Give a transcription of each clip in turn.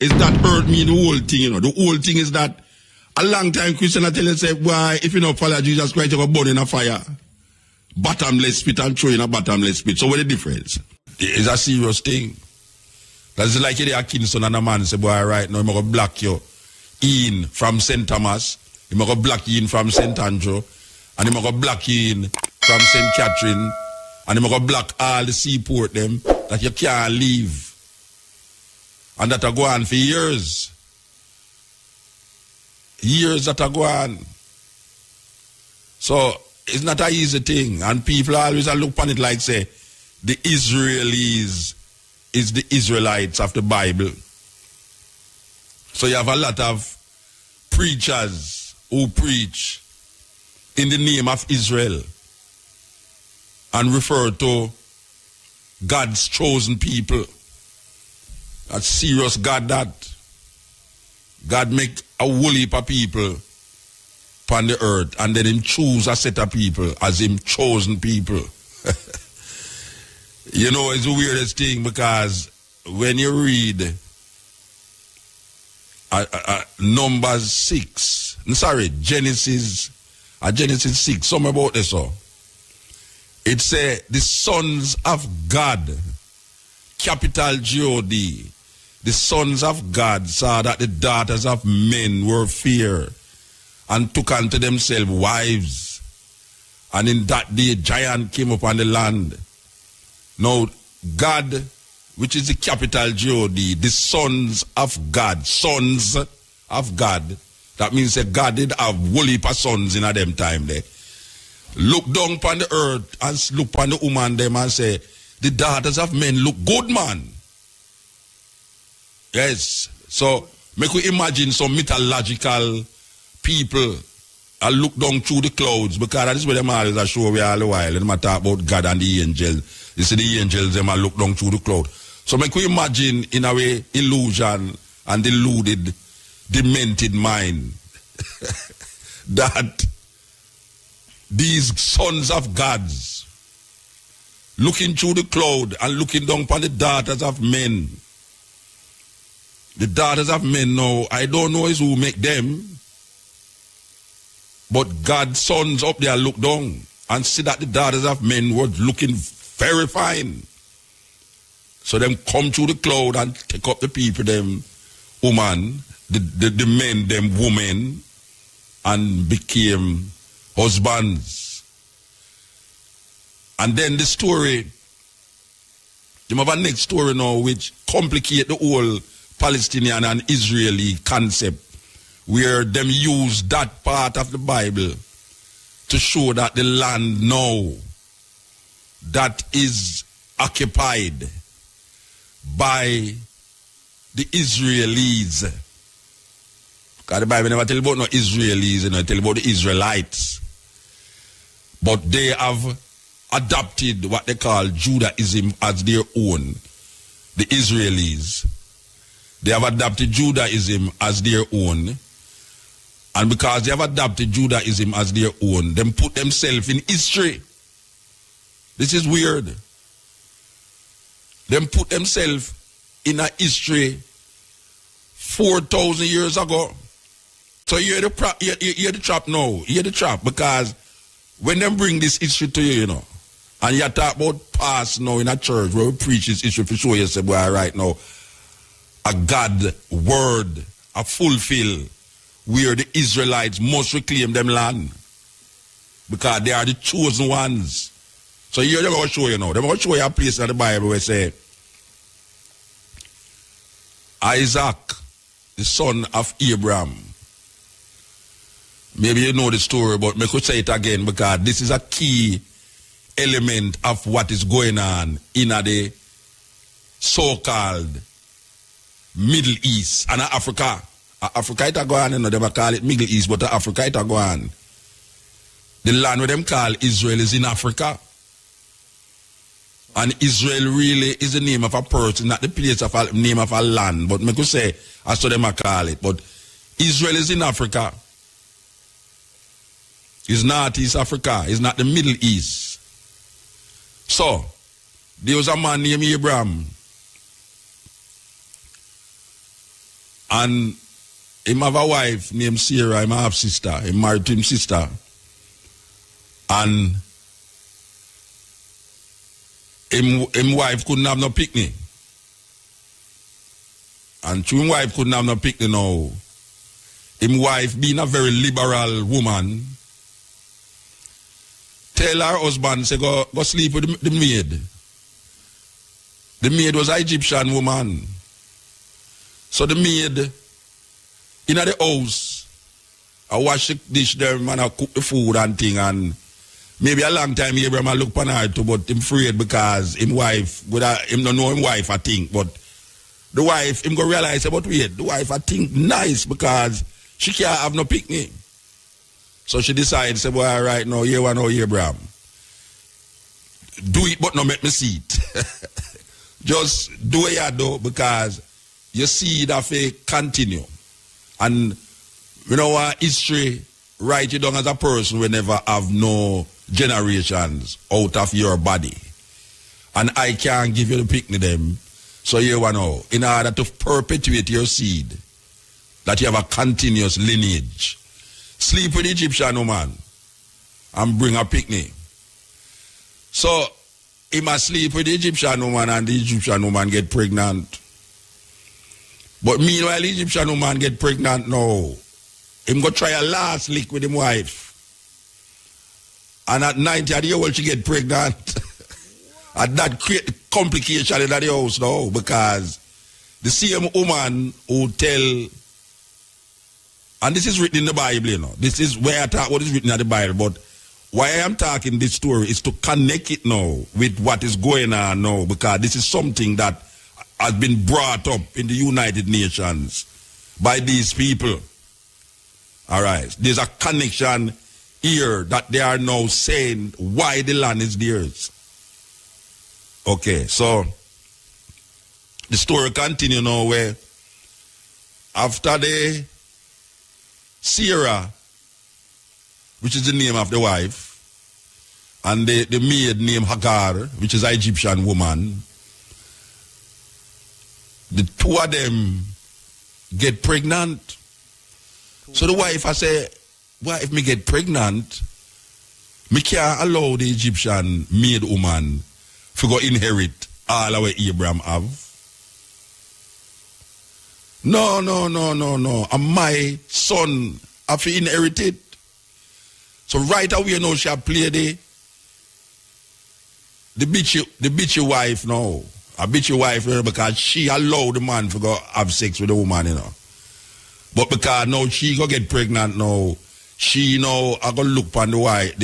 Is that hurt me the whole thing, you know. The whole thing is that a long time Christian I tell you, say, why, if you don't follow Jesus Christ, you're going to burn in a fire. Bottomless pit and throw in a bottomless pit. So what's the difference? It's a serious thing. That's like you are Kingston and a man say, boy, right now, I'm going to block you in from St. Thomas, I'm going to block you in from St. Andrew, and I'm going to block you in from St. Catherine, and I'm going to block all the seaport them that you can't leave. And that are go on for years. Years that are go on. So, it's not an easy thing. And people always look upon it like, say, the Israelis is the Israelites of the Bible. So you have a lot of preachers who preach in the name of Israel and refer to God's chosen people. That's serious God that. God make a whole heap of people upon the earth and then him choose a set of people as him chosen people. You know, it's the weirdest thing because when you read Numbers 6, Genesis 6, something about this, so it say the sons of God, capital G-O-D, the sons of God saw that the daughters of men were fair and took unto themselves wives. And in that day, giant came upon the land. Now, God, which is the capital G-O-D, the sons of God, that means that God did have whole heap of sons in a them time there. Look down upon the earth and look upon the woman them and say, the daughters of men look good, man. Yes. So, make we imagine some mythological people look down through the clouds, because that is where them always are show we all the while. And them talk about God and the angels. You see the angels, them look down through the cloud. So make we imagine in a way illusion and deluded, demented mind that these sons of gods looking through the cloud and looking down upon the daughters of men. The daughters of men now, I don't know is who make them, but God's sons up there look down and see that the daughters of men were looking very fine. So them come through the cloud and take up the people, them woman, the men, them women, and became husbands. And then the story, you have a next story now which complicate the whole Palestinian and Israeli concept, where them use that part of the Bible to show that the land now that is occupied by the Israelis. Because the Bible never tell about no Israelis, it tell about the Israelites. But they have adopted what they call Judaism as their own. The Israelis. They have adopted Judaism as their own. And because they have adopted Judaism as their own, them put themselves in history. This is weird. Them put themselves in a history 4,000 years ago. So you hear the trap now. You hear the trap because when them bring this history to you, you know, and you talk about past now in a church where we preach this history for sure, you say, boy, right now, a God word, a fulfill, where the Israelites must reclaim them land. Because they are the chosen ones. So here they're going to show you now. They're going to show you a place in the Bible where say, Isaac, the son of Abraham. Maybe you know the story, but me could say it again because this is a key element of what is going on in the so-called Middle East and Africa. Africa it go on, you know, they call it Middle East, but Africa it go on. The land where them call Israel is in Africa. And Israel really is the name of a person, not the place of a name of a land. But me could say, as to them I call it. But Israel is in Africa. It's not East Africa. It's not the Middle East. So, there was a man named Abraham. And him have a wife named Sarah, him half sister. He married to him sister. And him wife couldn't have no picnic. And through him wife couldn't have no picnic now. Him wife, being a very liberal woman, tell her husband, say, go sleep with the maid. The maid was an Egyptian woman. So the maid, in the house, I wash the dish there, man, I cook the food and thing, and maybe a long time Abraham I look upon her too, but him afraid because him wife, him don't know him wife, I think, but the wife, him go realize about wait, the wife I think nice because she can't have no picnic. So she decides, say, well, all right, now, here one, now, Abraham. Do it, but not make me see it. Just do it, you do, because you see that they continue. And, you know what, history write you down as a person will never have no generations out of your body. And I can't give you the picnic them. So you know, in order to perpetuate your seed, that you have a continuous lineage. Sleep with the Egyptian woman and bring a picnic. So he must sleep with the Egyptian woman and the Egyptian woman get pregnant. But meanwhile, the Egyptian woman get pregnant now. Him go try a last lick with him wife. And at 90 years old, she get pregnant. And that create complication in the house now because the same woman who tell, and this is written in the Bible, you know. This is where I talk what is written in the Bible, but why I am talking this story is to connect it now with what is going on now, because this is something that has been brought up in the United Nations by these people. All right. There's a connection here that they are now saying why the land is theirs. Okay, so the story continues now where after the Sarah, which is the name of the wife, and the maid named Hagar, which is an Egyptian woman, the two of them get pregnant. So the wife, I say, well, if me get pregnant, me can't allow the Egyptian maid woman to go inherit all our Abraham have. No. And my son have to inherit it. So right away now she play the bitchy wife now. A bitchy wife because she allowed the man to go have sex with the woman, you know. But because now she go get pregnant now, she now I go look on the wife,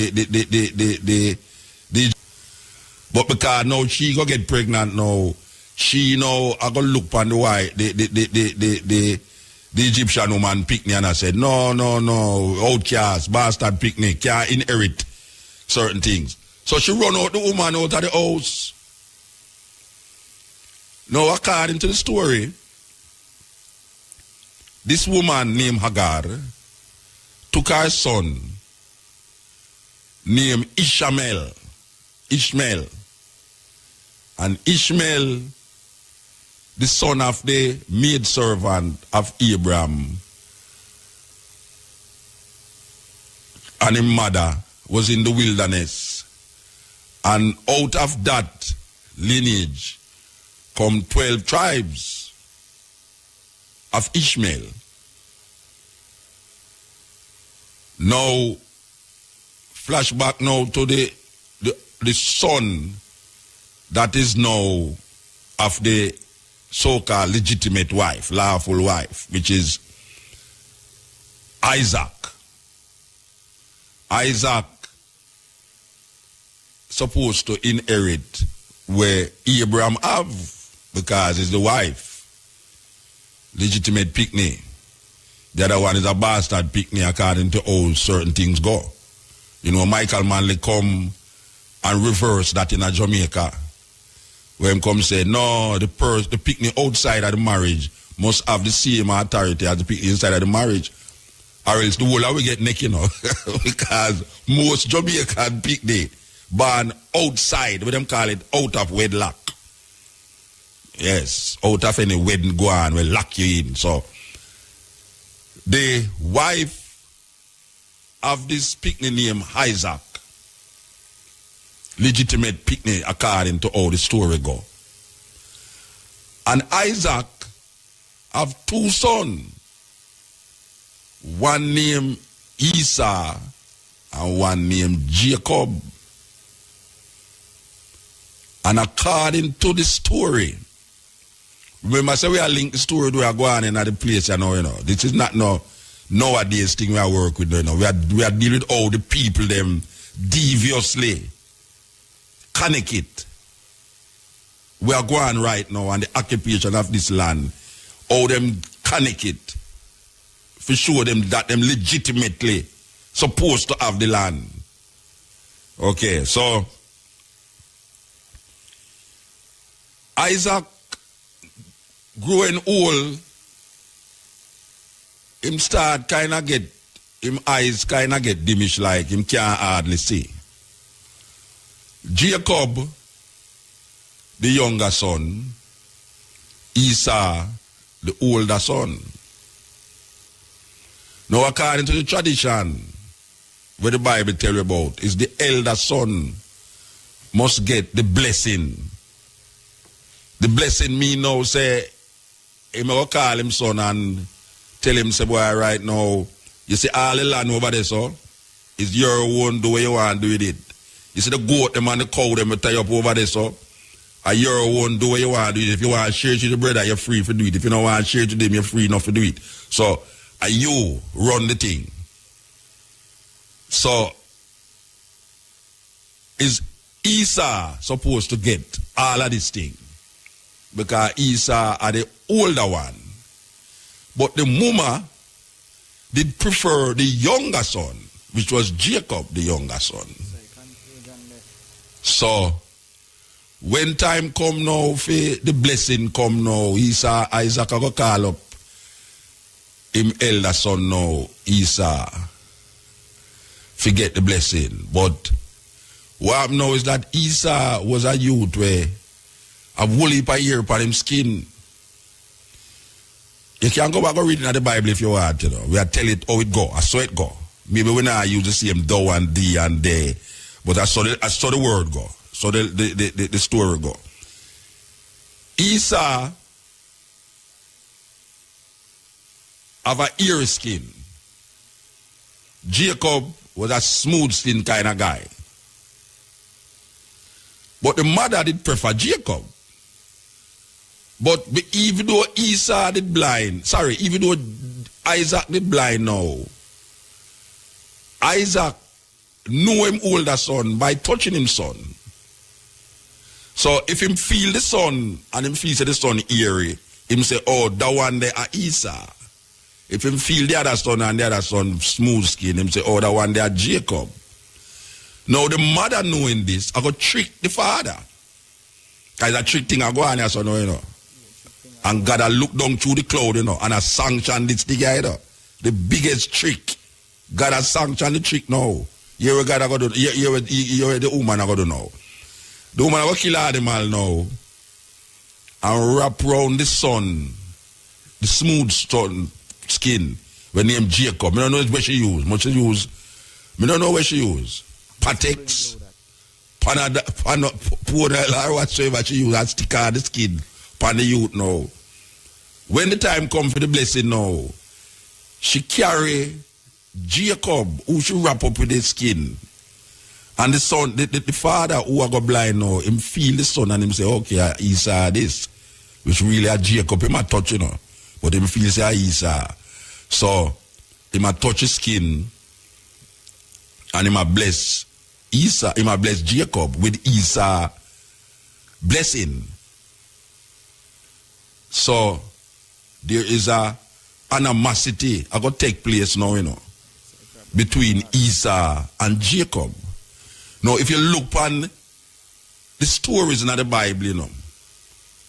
but because now she go get pregnant now, she now I go look on the wife, the Egyptian woman pick me and I said, no, outcast, bastard pick me, can't inherit certain things. So she run out the woman out of the house. Now according to the story, this woman named Hagar took her son named Ishmael. And Ishmael, the son of the maidservant of Abraham, and his mother was in the wilderness. And out of that lineage come 12 tribes of Ishmael. Now, flashback now to the son that is now of the so-called legitimate wife, lawful wife, which is Isaac. Isaac supposed to inherit where Abraham have because he's the wife. Legitimate picnic. The other one is a bastard picnic according to how certain things go. You know, Michael Manley come and reverse that in a Jamaica. Where him come say, no, the picnic outside of the marriage must have the same authority as the picnic inside of the marriage. Or else the whole of we get naked, you know. Because most Jamaican picnic born outside, what them call it, out of wedlock. Yes, out of any wedding go on, we lock you in. So the wife of this picnic named Isaac, legitimate picnic according to how the story go. And Isaac have two sons, one named Esau and one named Jacob. And according to the story, remember, I say we are linked the story to we are going in at the place, you know. This is not no nowadays thing we are work with, you know. We are dealing with all the people them deviously connect it. We are going right now on the occupation of this land. All them connect it. For sure them that them legitimately supposed to have the land. Okay, so Isaac growing old, him start kind of get, him eyes kind of get diminished, like him can't hardly see. Jacob, the younger son, Esau, the older son. Now according to the tradition, where the Bible tell you about, is the elder son must get the blessing. The blessing mean now say, him will call him son and tell him, say, boy, right now, you see all the land over there, so, is your own, do what you want to do with it. You see the goat, them and the cow, them will tie up over there, so, and your own, do what you want to do it. If you want to share it to the brother, you're free to do it. If you don't want to share it to them, you're free enough to do it. So, you run the thing. So, is Esau supposed to get all of this thing? Because Esau are the older one. But the mama did prefer the younger son, which was Jacob, the younger son. So, when time come now, for the blessing come now, Isaac will call up him elder son now, Esau, forget the blessing. But what happened now is that Esau was a youth where a wool heap of hair upon him skin. You can go back and read in the Bible if you want, you know. We are tell it how it go, I saw it go. Maybe we not use the same thou and thee and they, but I saw the word go. So the story go. Esau have a hairy skin. Jacob was a smooth skin kind of guy. But the mother did prefer Jacob. But even though Esau did blind, even though Isaac did blind now, Isaac knew him older son by touching him son. So if him feel the son and him feel the son eerie, him say, oh, that one there are Esau. If him feel the other son and the other son smooth skin, him say, oh, that one there are Jacob. Now the mother knowing this, I go trick the father. Because a trick thing I go on here, so no, you know. And God I look down through the cloud, you know, and I sanction this thing, you know. The biggest trick. God has sanctioned the trick now. Here we God I go do, here the woman I go do now. The woman I go kill animal now and wrap around the son, the smooth son skin, when named Jacob. I don't know where she use. I don't know where she use. Patex, Panadol, or whatsoever she use, and stick on the skin, pan the youth now. When the time come for the blessing now, she carry Jacob, who she wrap up with the skin. And the son, the father who are go blind now, him feel the son and him say, okay, Esau this. Which really a Jacob, him a touch, you know. But him feel say Esau. So, him a touch his skin and him a bless Esau, him a bless Jacob with Esau blessing. So, there is a animosity I got take place now, you know, between Esau and Jacob. Now, if you look on the stories in the Bible, you know,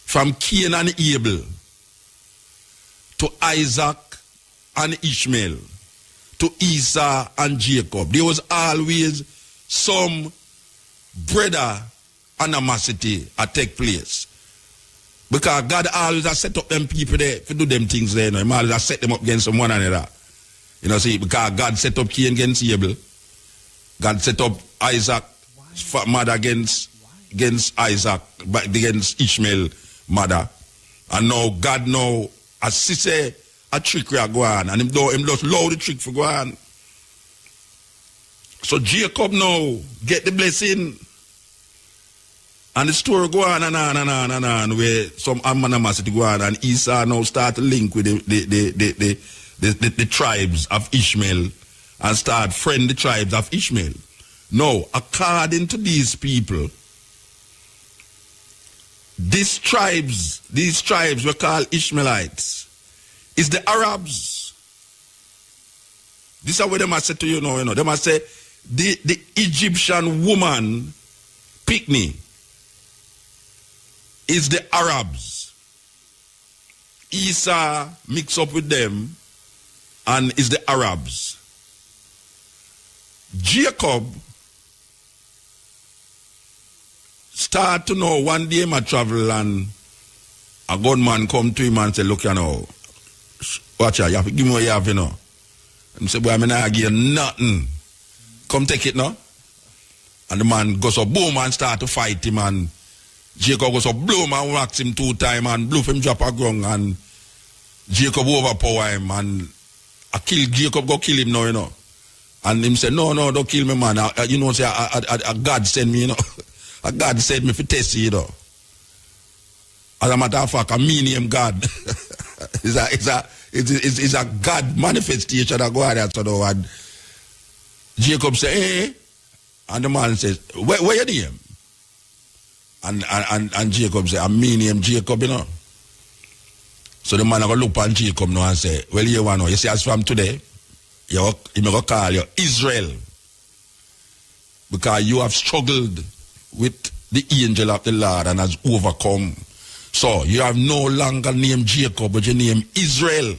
from Cain and Abel to Isaac and Ishmael to Esau and Jacob, there was always some brother animosity that take place. Because God always has set up them people there to do them things there. You know. He always has set them up against one another. You know, see, because God set up Cain against Abel. God set up Isaac's mother against Isaac, but against Ishmael mother. And now God now, as she say, a trick will go on. And him just allow the trick for go on. So Jacob now get the blessing. And the story go on and on and on and on, where some animosity go on, and Esau now start to link with the tribes of Ishmael and start friend the tribes of Ishmael. Now, according to these people, these tribes were called Ishmaelites, is the Arabs. This is what they must say to you now, They must say the Egyptian woman, Pygmy, is the Arabs. Esau mix up with them and is the Arabs. Jacob start to know one day I travel and a gunman come to him and say, look, watch out, you have to give me what you have, And say, boy, I'm not give you nothing. Come take it now. And the man goes up, boom, and start to fight him, and Jacob goes up, bloom, and whacks him 2 times, and bluff him drop a ground, and Jacob overpower him, and I kill Jacob, go kill him now, And him say, no, don't kill me, man. Say, God send me, A God send me for test you, As a matter of fact, I mean him God. It's a God manifestation that go out there, and Jacob say, hey, and the man says, where you name? And Jacob say, I mean him Jacob, So the man going to look at Jacob now and say, well, you see, as from today, he may go call you Israel. Because you have struggled with the angel of the Lord and has overcome. So you have no longer named Jacob, but you name Israel.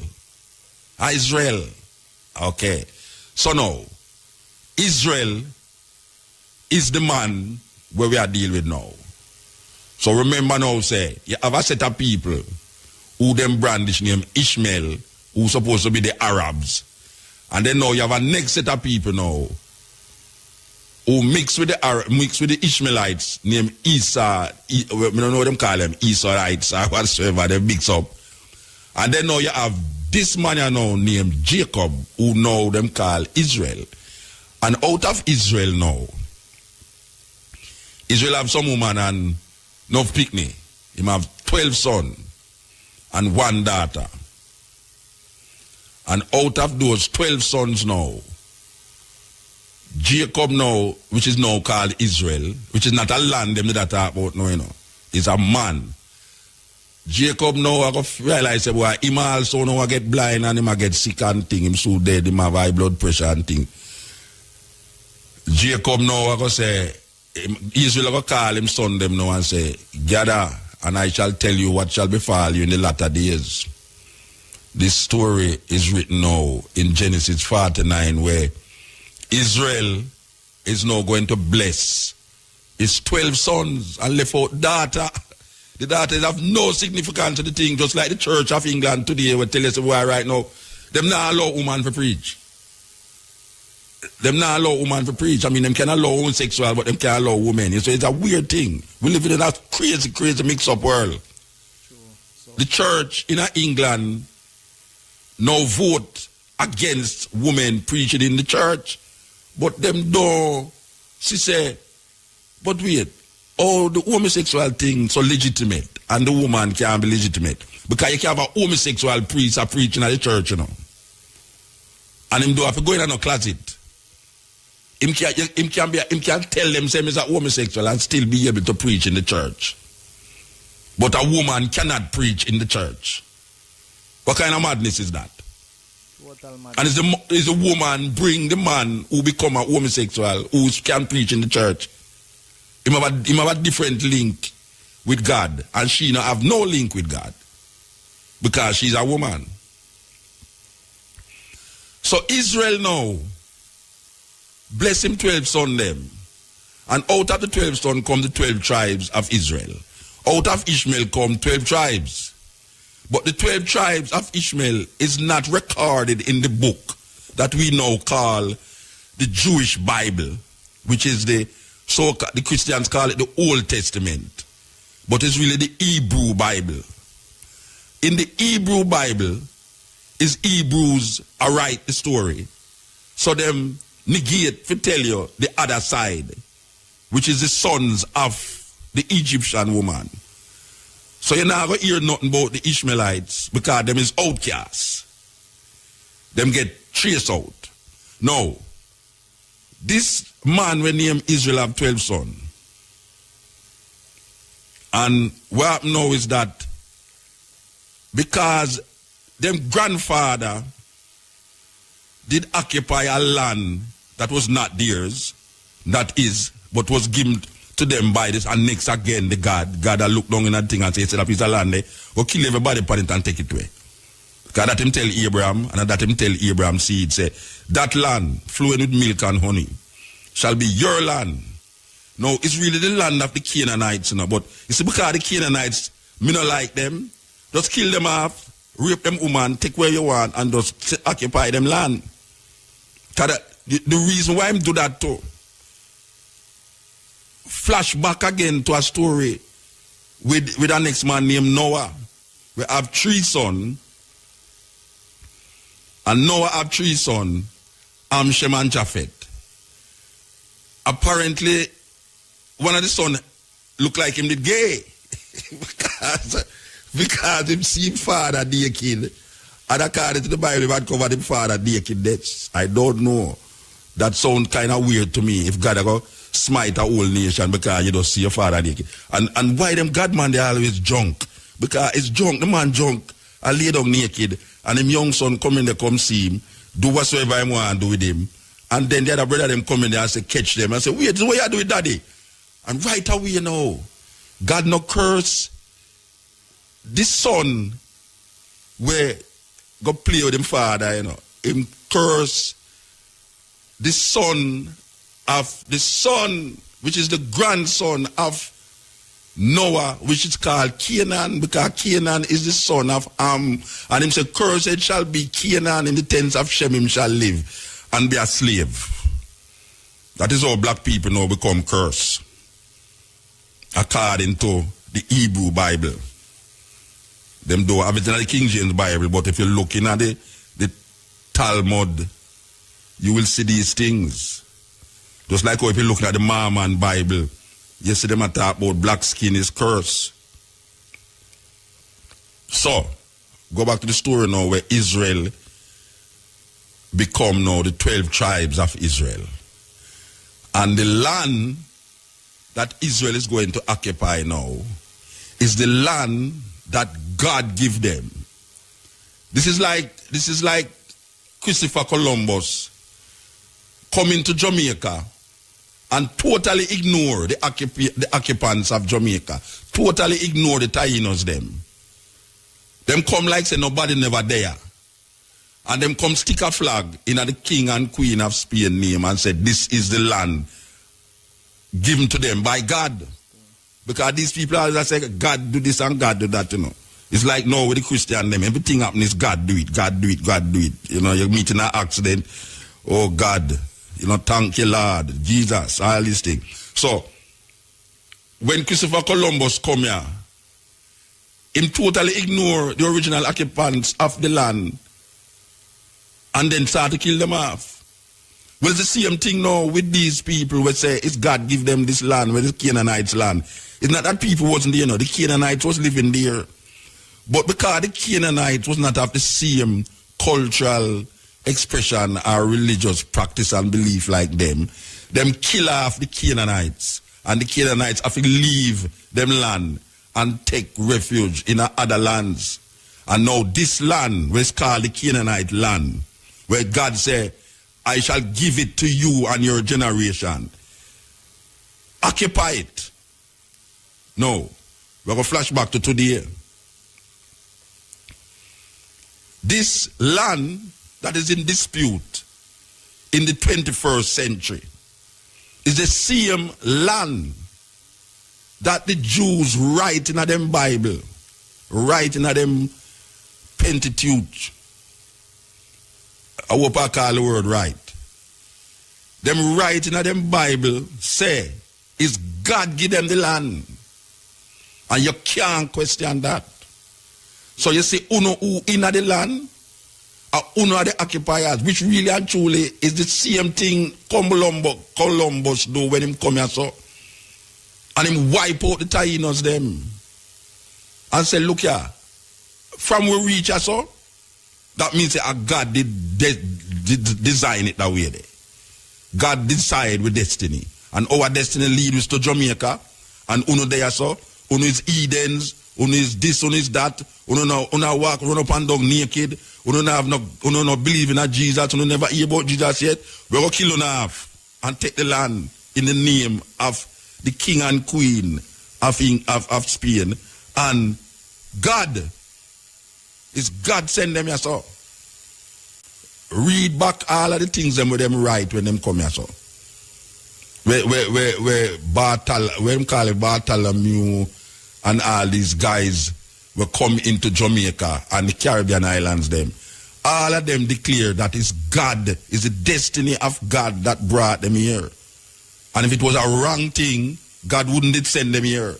Israel. Okay. So now, Israel is the man where we are dealing with now. So remember now, say, you have a set of people who them brandish name Ishmael, who supposed to be the Arabs. And then now you have a next set of people now who mix with the Ishmaelites named Esau. We don't know what them call them, Esauites or whatsoever, they mix up. And then now you have this man now named Jacob, who now them call Israel. And out of Israel now, Israel have some woman and no Pygmy. He have 12 sons and 1 daughter. And out of those 12 sons now, Jacob now, which is now called Israel, which is not a land them that talk about now, is a man. Jacob now I go realize say, boy, him also now I get blind and him I get sick and thing, him so dead, him have high blood pressure and thing. Jacob now I go say, Israel go call him son them now and say, gather, and I shall tell you what shall befall you in the latter days. This story is written now in Genesis 49, where Israel is now going to bless his 12 sons and left out daughter. The daughters have no significance to the thing, just like the Church of England today will tell us why right now, them not allow woman to preach. Them not allow woman to preach. I mean, them can allow homosexual, but them can't allow women. So it's a weird thing. We live in a crazy mix-up world. Sure. So the church in England now vote against women preaching in the church, but them don't. She say, but wait, the homosexual thing so legitimate, and the woman can't be legitimate because you can have a homosexual priest preaching at the church, and him do have to go in a closet. Him can tell them say he's a homosexual and still be able to preach in the church. But a woman cannot preach in the church. What kind of madness is that? And is a woman bring the man who become a homosexual who can preach in the church? He have a different link with God, and she not have no link with God because she's a woman. So Israel now bless him 12 sons them. And out of the 12 sons come the 12 tribes of Israel. Out of Ishmael come 12 tribes. But the 12 tribes of Ishmael is not recorded in the book that we now call the Jewish Bible, which is the Christians call it the Old Testament, but it's really the Hebrew Bible. In the Hebrew Bible, is Hebrews write the story, so them negate to tell you the other side, which is the sons of the Egyptian woman. So you're not going to hear nothing about the Ishmaelites because them is outcasts. Them get traced out. No. This man we name Israel have 12 sons. And what happened now is that because them grandfather did occupy a land that was not theirs, that is, but was given to them by this, and next again the God that look down in that thing and say, set up his land there, go kill everybody upon it and take it away. Because that him tell Abraham, and that him tell Abraham's seed, say, that land flowing with milk and honey shall be your land. No, it's really the land of the Canaanites, you know, but it's because the Canaanites, me not like them, just kill them off, rape them woman, take where you want, and just occupy them land. Because the reason why I'm do that too, flashback again to a story with a next man named Noah. We have 3 sons, and Noah have 3 sons, Ham, Shem, and Japheth. Apparently, one of the sons look like him did gay. because him see him father naked. And according to the Bible, he had covered him father naked. That's, I don't know. That sounds kind of weird to me. If God go smite a whole nation because you don't see your father naked. And why them God man, they always drunk? Because it's drunk, the man drunk, I lay down naked, and him young son come in there, come see him, do whatsoever he want to do with him. And then the other brother them come in there and say, catch them. And say, wait, this is what you do with daddy. And right away, you know, God no curse this son where go play with him father, you know. Him curse the son, which is the grandson of Noah, which is called Canaan, because Canaan is the son of Ham. And him say, cursed shall be Canaan, in the tents of Shem him shall live and be a slave. That is how black people now become cursed, according to the Hebrew Bible. Them don't have it in the King James Bible, but if you're looking at the Talmud, you will see these things. Just like how if you're looking at the Mormon Bible, you see them talk about black skin is curse. So, go back to the story now where Israel become now the 12 tribes of Israel. And the land that Israel is going to occupy now is the land that God give them. This is like Christopher Columbus coming to Jamaica and totally ignore the occupants of Jamaica. Totally ignore the Tainos them. Them come like say nobody never there. And them come stick a flag in the king and queen of Spain name and say this is the land given to them by God. Because these people always say God do this and God do that, you know. It's like now with the Christian them, everything happens, God do it, God do it, God do it. You know, you meet in an accident, oh God, you know, thank you Lord, Jesus, all these things. So, when Christopher Columbus come here, him totally ignore the original occupants of the land and then start to kill them off. Well, it's the same thing now with these people who say it's God give them this land, where the Canaanites land. It's not that people wasn't there, you know, the Canaanites was living there. But because the Canaanites was not of the same cultural expression or religious practice and belief like them kill off the Canaanites. And the Canaanites have to leave them land and take refuge in other lands. And now this land, which is called the Canaanite land, where God said, I shall give it to you and your generation. Occupy it. No. We're going to flash back to today. This land that is in dispute in the 21st century is the same land that the Jews write in them Bible, write in them Pentateuch, I hope I call the word right. Them writing in them Bible say, is God give them the land. And you can't question that. So you see, uno who in the land, or uno are the occupiers, which really and truly is the same thing Columbus do when him come here so. And him wipe out the Taínos them. And say, look here, from we reach us so, that means that God did design it that way there. God decide with destiny. And our destiny lead us to Jamaica. And uno there so, uno is Edens, uno is this, uno is that, uno walk, run up and down naked, uno no believe in Jesus, uno never hear about Jesus yet. We're going to kill uno half and take the land in the name of the king and queen of Spain. And God, is God send them here so. Read back all of the things them with them write when them come here so. Where Bartholomew and all these guys will come into Jamaica and the Caribbean islands them. All of them declare that it's God, is the destiny of God that brought them here. And if it was a wrong thing, God wouldn't send them here.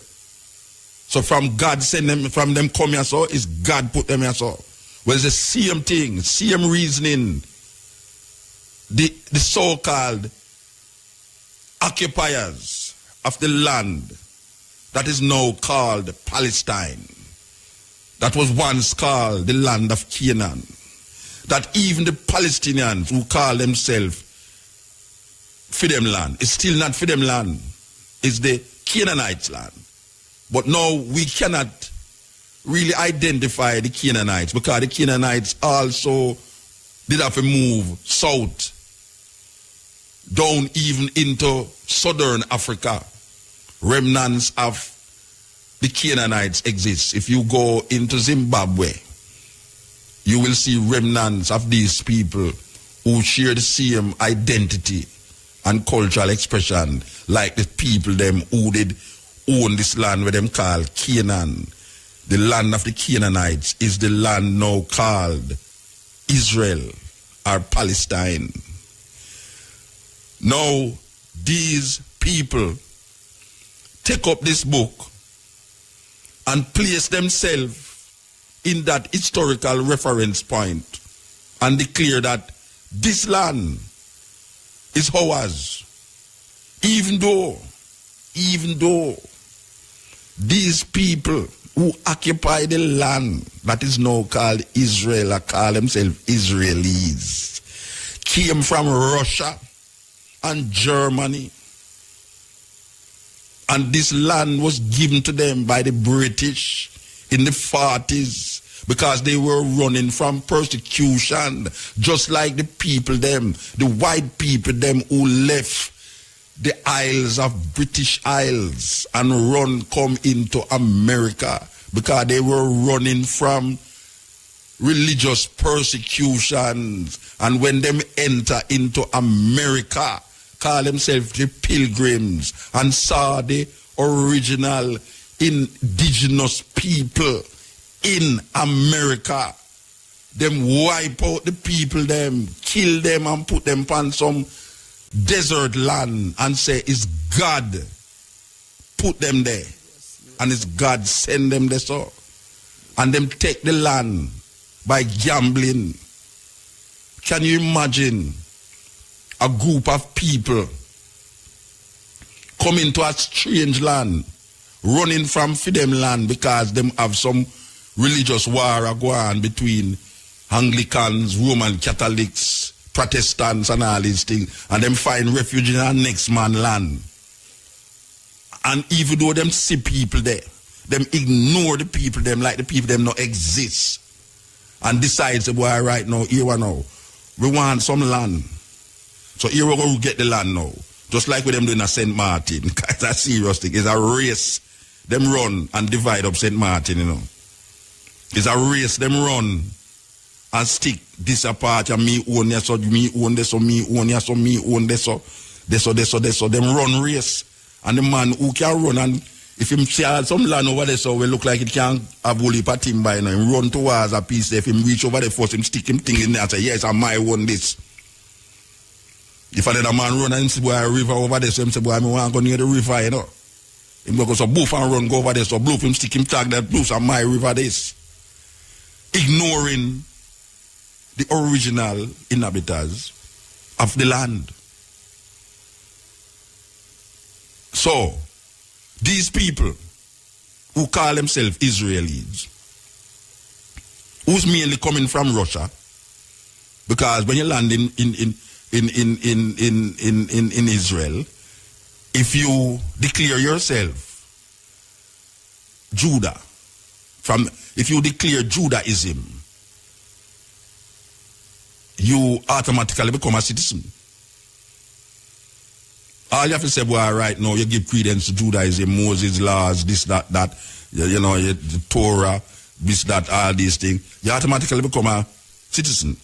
So from God send them, from them come here so, is God put them here so. Well, it's the same thing, same reasoning. The so-called occupiers of the land that is now called Palestine, that was once called the land of Canaan, that even the Palestinians who call themselves for them land, it's still not for them land, it's the Canaanites' land. But now we cannot really identify the Canaanites because the Canaanites also did have to move south, down even into southern Africa. Remnants of the Canaanites exist. If you go into Zimbabwe, you will see remnants of these people who share the same identity and cultural expression like the people them who did own this land where them called Canaan. The land of the Canaanites is the land now called Israel or Palestine. Now, these people take up this book and place themselves in that historical reference point and declare that this land is ours. Even though these people who occupy the land that is now called Israel or call themselves Israelis came from Russia and Germany, and this land was given to them by the British in the 40s because they were running from persecution, just like the people them, the white people them who left the isles of British Isles and come into America because they were running from religious persecutions. And when them enter into America, call themselves the Pilgrims and saw the original indigenous people in America, them wipe out the people them, kill them and put them on some desert land and say it's God put them there and it's God send them there so. And them take the land by gambling. Can you imagine a group of people coming to a strange land, running from them land because them have some religious war going on between Anglicans, Roman Catholics, Protestants and all these things, and them find refuge in our next man land. And even though them see people there, them ignore the people them like the people them not exist. And decide, say, boy, right now, here we now, we want some land. So here we go get the land now. Just like with them doing a St. Martin. It's a serious thing. It's a race. Them run and divide up St. Martin, you know. It's a race. Them run and stick this apart. And me own this, so me own this, so me own this, so me own this, so this, so this, so this. So them run race. And the man who can run and If him see some land over there, so we look like it can't have whole heap of timber, you know, him run towards a piece there. If him reach over there first, him stick him thing in there and say, yes, I might want this. If another man run and him see boy a river over there, so him say, boy, I want to go near the river, you know. Him go so boof and run, go over there, so boof him stick him tag that boof and my river this. Ignoring the original inhabitants of the land. So, these people who call themselves Israelis, who's mainly coming from Russia, because when you land in Israel, if you declare yourself Judah, if you declare Judaism, you automatically become a citizen. All you have to say, boy, right now, you give credence to Judaism, Moses' laws, this, that, you know, the Torah, this, that, all these things. You automatically become a citizen.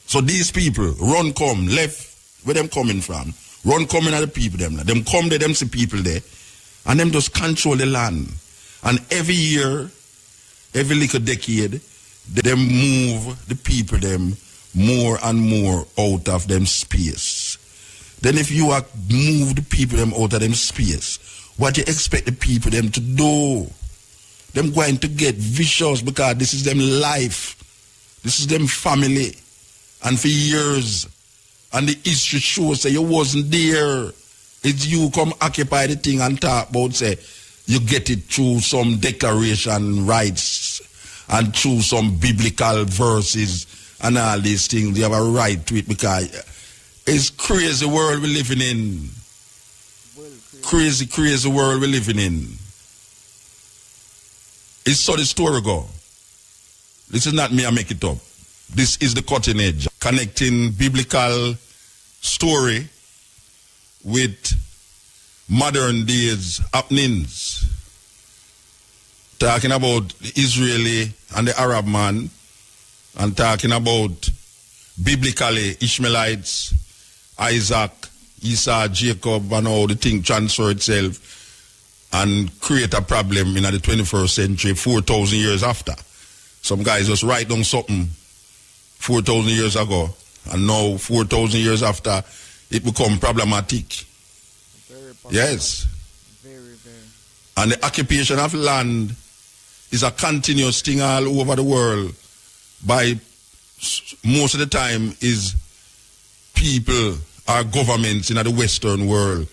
So these people, run, come, left, where them coming from, run, coming at the people, them come there, them see people there, and them just control the land. And every year, every little decade, them move the people, them more and more out of them space. Then if you move the people them out of them space, what you expect the people them to do? Them going to get vicious because this is them life. This is them family. And for years, and the history shows say you wasn't there. It's you come occupy the thing and talk about say you get it through some declaration rights and through some biblical verses and all these things. You have a right to it because it's crazy world we're living in. Crazy world we're living in. It's so the story go. This is not me, I make it up. This is the cutting edge. Connecting biblical story with modern days happenings. Talking about the Israeli and the Arab man, and talking about biblically Ishmaelites, Isaac, Esau, Jacob, and all the thing transfer itself and create a problem in the 21st century, 4,000 years after. Some guys just write down something 4,000 years ago, and now 4,000 years after, it become problematic. Yes. Very. And the occupation of land is a continuous thing all over the world. By most of the time is people or governments in the Western world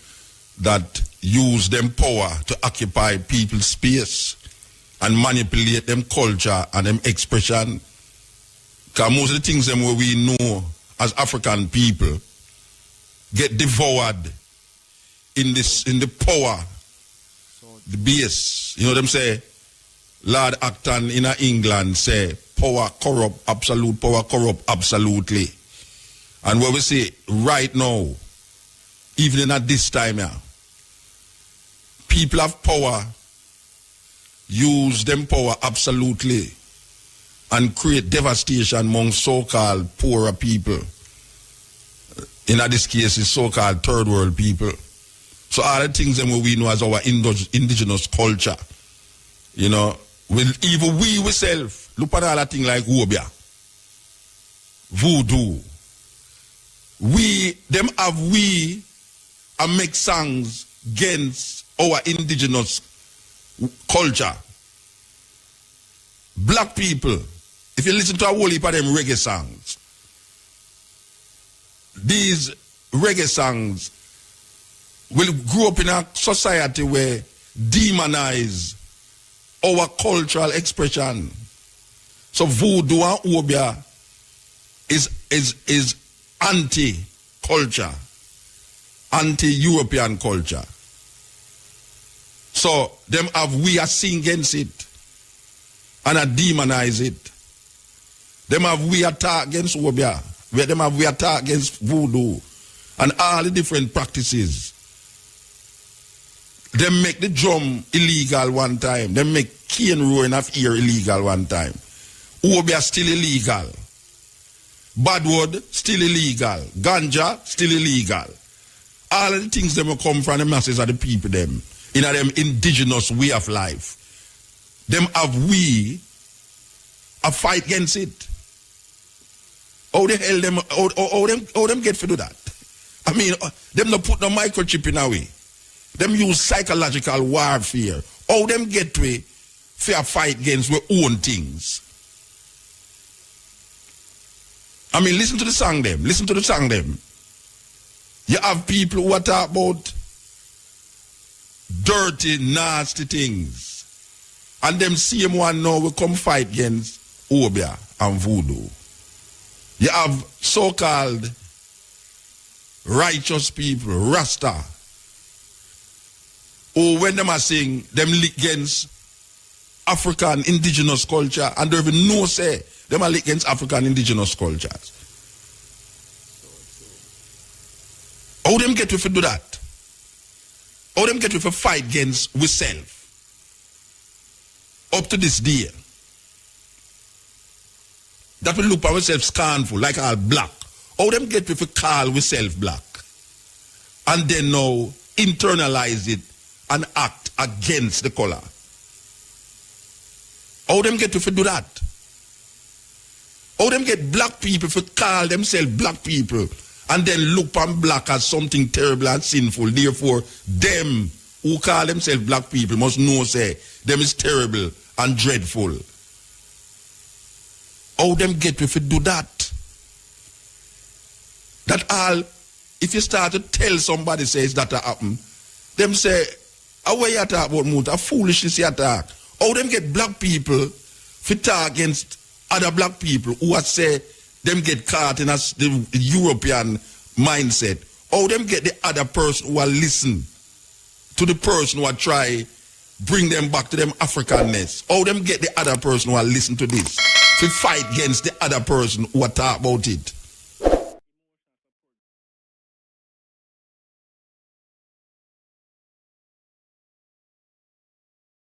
that use them power to occupy people's space and manipulate them culture and them expression. Because most of the things them where we know as African people get devoured in the power, the base. You know them say, Lord Acton in England say, power corrupt, absolute power corrupt, absolutely. And what we say right now, even at this time here, people have power, use them power absolutely, and create devastation among so-called poorer people. In this case, it's so-called third world people. So all the things that we know as our indigenous culture, you know, even we ourselves, look at all that thing like Wobia, voodoo. And make songs against our indigenous culture. Black people, if you listen to a whole heap of them reggae songs, these reggae songs will grow up in a society where demonize our cultural expression. So voodoo and Obia is anti-culture, anti-European culture. So them have we are sing against it and a demonize it. Them have we attack against Obia. Them have we attack against voodoo and all the different practices. Them make the drum illegal one time. Them make cane roaring of ear illegal one time. Obia still illegal. Badwood still illegal. Ganja still illegal. All of the things them will come from the masses of the people them. in them indigenous way of life. Them have we a fight against it. How the hell them how them get to do that? I mean, them not put no microchip in a way. Them use psychological warfare. How them get to fair fight against their own things? I mean, listen to the song them. Listen to the song them. You have people who are talking about dirty, nasty things. And them same one now will come fight against Obia and Voodoo. You have so-called righteous people, Rasta, who when them are saying them lick against African indigenous culture and they even know say them are lick against African indigenous cultures. How them get to do that? How them get to fight against we self? Up to this day. That we look at ourselves scornful, like all black. How them get to call we self black? And then now internalize it and act against the color. How them get to do that? How them get black people to call themselves black people and then look on black as something terrible and sinful. Therefore, them who call themselves black people must know say them is terrible and dreadful. How them get to do that? That all, if you start to tell somebody says that happen, them say, how you talk about Muta? A foolishness you talk. How them get black people to talk against other black people who are say them get caught in the European mindset? How them get the other person who are listen to the person who are try bring them back to them Africanness? How them get the other person who are listen to this to fight against the other person who are talk about it?